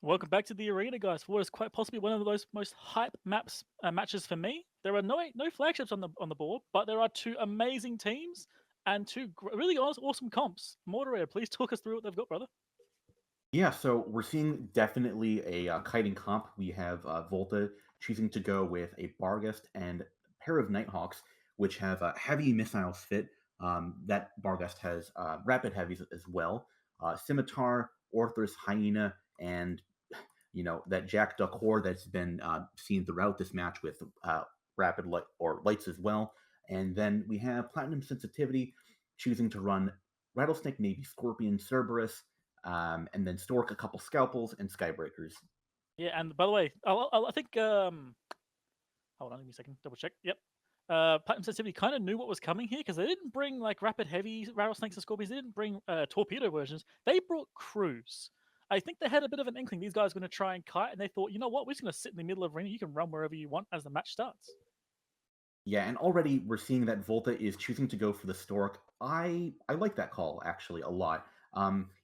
Welcome back to the arena, guys. For what is quite possibly one of those most hype matches for me. There are no flagships on the board, but there are two amazing teams and two really awesome comps. Moderator, please talk us through what they've got, brother. Yeah, so we're seeing definitely a kiting comp. We have Volta choosing to go with a Barghest and pair of Nighthawks, which have heavy missiles fit. That Barghest has rapid heavies as well. Scimitar, Orthros, Hyena, and that Jack Duck Horde that's been seen throughout this match with rapid light or lights as well. And then we have Platinum Sensitivity choosing to run Rattlesnake, Navy, Scorpion, Cerberus, and then Stork a couple Scalpels and Skybreakers. Yeah, and by the way, I think hold on, give me a second, double check. Yep. Platinum Sensitivity kind of knew what was coming here because they didn't bring like rapid heavy rattlesnakes and scorpions. They didn't bring torpedo versions. They brought crews. I think they had a bit of an inkling these guys were going to try and kite, and they thought, you know what, we're just going to sit in the middle of the arena. You can run wherever you want as the match starts. Yeah, and already we're seeing that Volta is choosing to go for the Stork. I like that call actually a lot.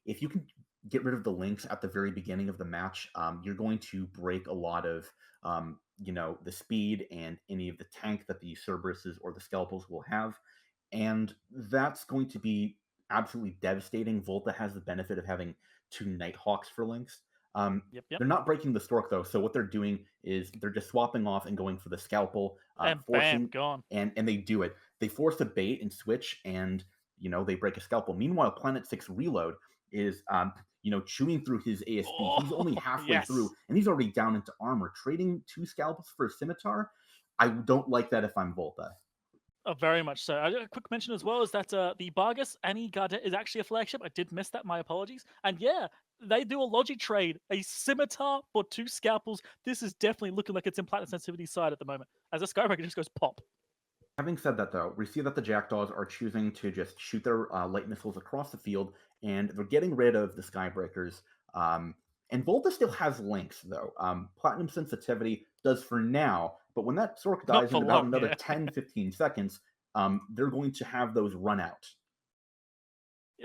If you can get rid of the links at the very beginning of the match, you're going to break a lot of the speed and any of the tank that the Cerberuses or the Scalpels will have, and that's going to be absolutely devastating. Volta has the benefit of having two Nighthawks for links. Yep, yep. They're not breaking the Stork though, so what they're doing is they're just swapping off and going for the Scalpel, And bam, forcing gone. and they do it. They force a bait and switch, and they break a Scalpel. Meanwhile, Planet Six Reload is chewing through his ASB. He's Oh, only halfway through, yes. and he's already down into armor. Trading two Scalpels for a Scimitar, I don't like that if I'm Volta. Very much so. A quick mention as well is that the Bargus Annie Gardet is actually a flagship. I did miss that. My apologies. And yeah, they do a logic trade, a scimitar for two scalpels. This is definitely looking like it's in platinum sensitivity side at the moment. As a Skybreaker just goes pop. Having said that, though, we see that the Jackdaws are choosing to just shoot their light missiles across the field, and they're getting rid of the Skybreakers. And Volta still has links, though. Platinum Sensitivity does for now, but when that Sork Not dies for in about long, another yeah. 10-15 seconds, they're going to have those run out.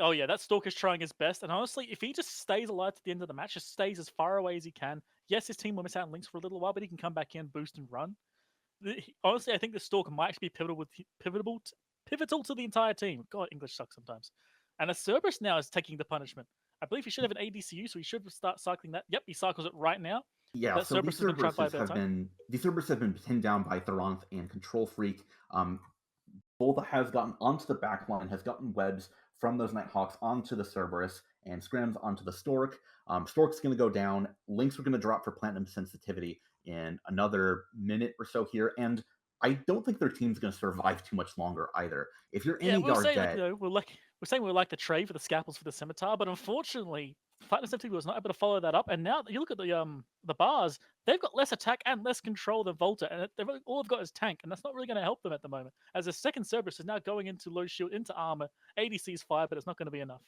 Oh yeah, that Stalker's trying his best. And honestly, if he just stays alive to the end of the match, just stays as far away as he can. Yes, his team will miss out on links for a little while, but he can come back in, boost, and run. Honestly, I think the Stalker might actually be pivotal to the entire team. God, English sucks sometimes. And a Cerberus now is taking the punishment. I believe he should have an ADCU, so he should start cycling that. Yep, he cycles it right now. Yeah, That so Cerberus has been trapped by a bit of time. These Cerberus have been pinned down by Thoronth and Control Freak. Volta has gotten onto the back line, has gotten webs from those Nighthawks onto the Cerberus, and Scrams onto the Stork. Stork's going to go down. Links are going to drop for Platinum Sensitivity in another minute or so here, and I don't think their team's going to survive too much longer either. If you're Yeah, any we were saying like Gardet, you know we're saying we like the trade for the scalpels for the scimitar, but unfortunately, Platinum Sensitivity was not able to follow that up. And now you look at the bars, they've got less attack and less control than Volta, and all they've got is tank, and that's not really going to help them at the moment. As the second Cerberus is now going into low shield, into armor, ADC's fire, but it's not going to be enough.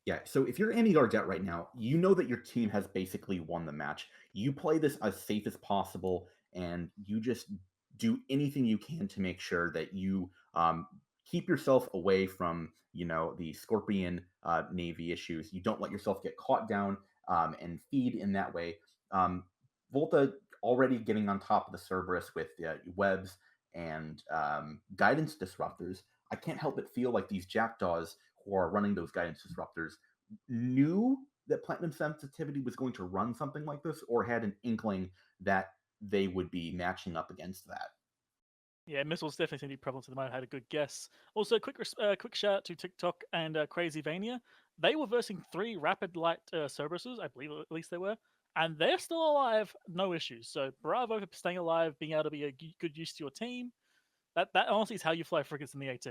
yeah, so if you're any Gardet right now, you know that your team has basically won the match. You play this as safe as possible, and you just do anything you can to make sure that you keep yourself away from, the Scorpion Navy issues. You don't let yourself get caught down and feed in that way. Um, Volta already getting on top of the Cerberus with webs and guidance disruptors. I can't help but feel like these jackdaws who are running those guidance disruptors knew that Platinum Sensitivity was going to run something like this, or had an inkling that they would be matching up against that. Yeah, missiles definitely seem to be prevalent to the moment. I had a good guess. Also, quick shout out to TikTok and Crazy Vania. They were versing three rapid light Cerberuses, I believe at least they were, and they're still alive, no issues. So bravo for staying alive, being able to be a good use to your team. That honestly is how you fly frigates in the AT.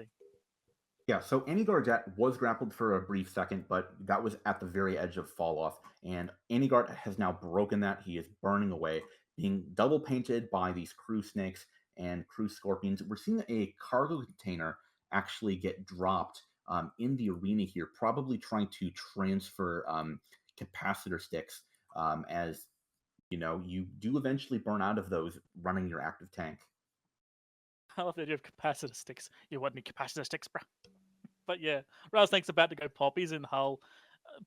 Yeah, so Annie Gardet was grappled for a brief second, but that was at the very edge of fall off. And Anigard has now broken that. He is burning away, being double painted by these crew snakes and crew scorpions. We're seeing a cargo container actually get dropped in the arena here, probably trying to transfer capacitor sticks as you do eventually burn out of those running your active tank. I love the idea of capacitor sticks. You want any capacitor sticks, bruh? But yeah, Rattlesnake's about to go pop. He's in Hull.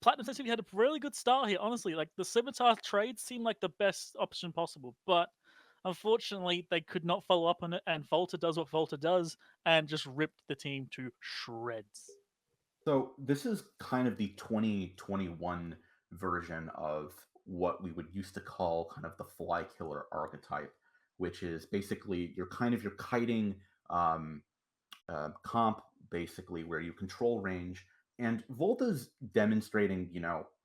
Platinum Sensitivity had a really good start here, honestly. Like, the Scimitar trade seemed like the best option possible, but unfortunately, they could not follow up on it, and V0LTA does what V0LTA does and just ripped the team to shreds. So this is kind of the 2021 version of what we would used to call kind of the fly killer archetype, which is basically you're kiting um, comp basically where you control range. And Volta's demonstrating,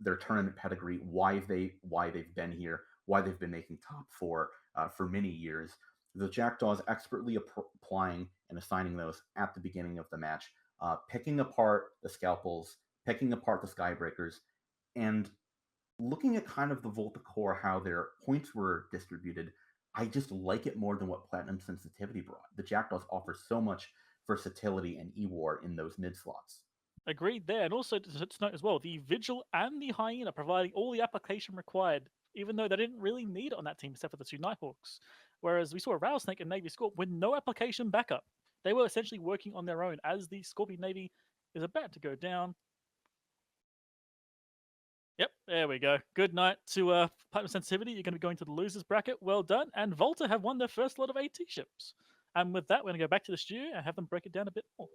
their tournament pedigree, why they've been here, why they've been making top four for many years. The Jackdaws expertly applying and assigning those at the beginning of the match, picking apart the scalpels, picking apart the skybreakers, and looking at kind of the Volta core, how their points were distributed. I just like it more than what Platinum Sensitivity brought. The Jackdaws offer so much versatility and E-War in those mid slots. Agreed there, and also to note as well, the Vigil and the Hyena providing all the application required, even though they didn't really need it on that team except for the two Nighthawks. Whereas we saw a Rattlesnake and Navy Scorp with no application backup. They were essentially working on their own as the Scorpion Navy is about to go down. Yep, there we go. Good night to Platinum Sensitivity. You're going to be going to the losers bracket. Well done. And V0LTA have won their first lot of AT ships. And with that, we're going to go back to the studio and have them break it down a bit more.